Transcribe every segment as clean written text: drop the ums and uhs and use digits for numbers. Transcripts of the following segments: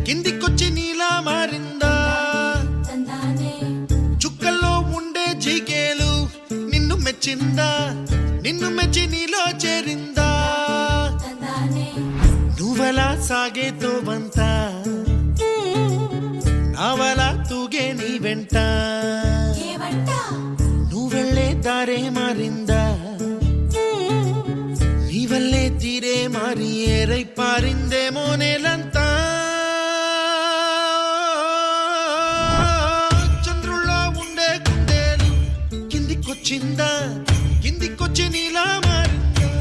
కిందికొచ్చి నీలా మారిందా చుక్కల్లో ఉండే జీకేలు నిన్ను మెచ్చిందా నిన్ను మెచ్చి నీలో చేరిందా నువ్వలా సాగేతో బంత నావలా తూగే నీ వెంట నువ్వెళ్ళే దారే మారిందా నీవల్లే తీరే మారి ఏరై పారిందేమో నేలంతా చంద్రుల్లో ఉండే కుందేలు కిందికొచ్చిందా కిందికొచ్చి నీలా మారిందా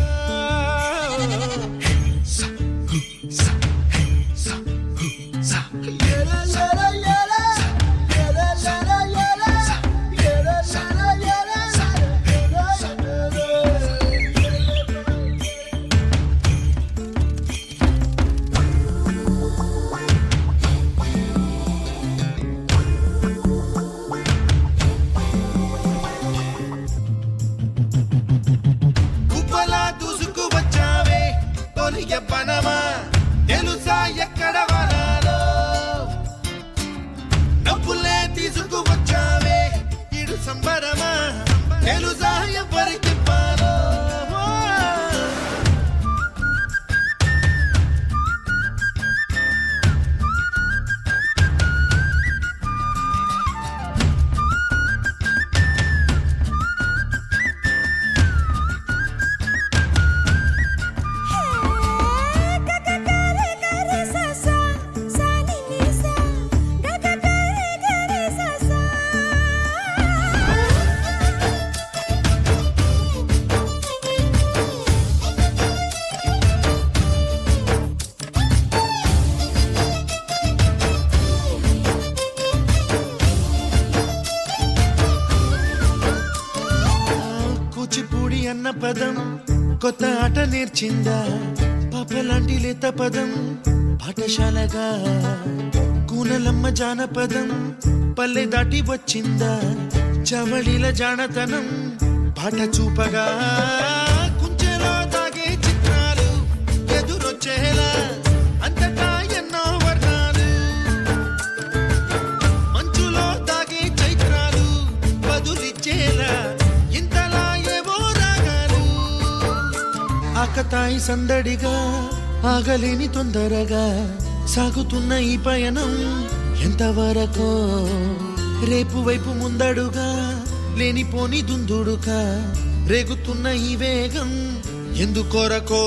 పనమా తెలుసా ఎక్కడ వరాలో డబ్బులే తీసుకువచ్చావే ఇడు సంబరమా తెలుసా ఎవరికి పాలో కూచిపూడి అన్న పదం కొత్త ఆట నేర్చిందా పాపలాంటి లేత పదం పాఠశాలగా కూనలమ్మ జానపదం పల్లె దాటి వచ్చిందా చవళిల జానతనం పాట చూపగా కుంచెలో దాగే చిత్రాలు ఎదురొచ్చేలా అంతటా ఎన్నో వర్ణాలు మంచులో దాగే చైత్రాలు బదులిచ్చేలా ఆకతాయి సందడిగా ఆగలేని తొందరగా సాగుతున్న ఈ పయనం ఎంతవరకో రేపు వైపు ముందడుగా లేనిపోని దుందుడుగా రేగుతున్న ఈ వేగం ఎందుకొరకో